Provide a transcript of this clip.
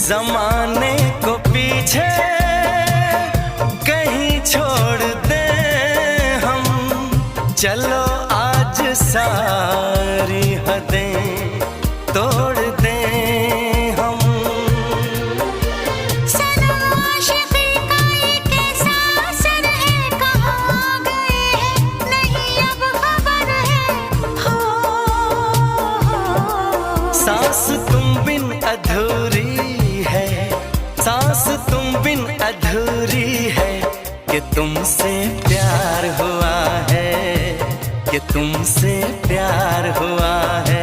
जमाने को पीछे कहीं छोड़ दे हम, चलो आज सारी हदें तोड़ दे हम। सनम आशिक़ी का ये कैसा असर है, कहाँ गए हैं नहीं अब खबर है। हो सांस तुम बिन अधूरी है, सांस तुम बिन अधूरी है, कि तुमसे प्यार हुआ है, कि तुमसे प्यार हुआ है।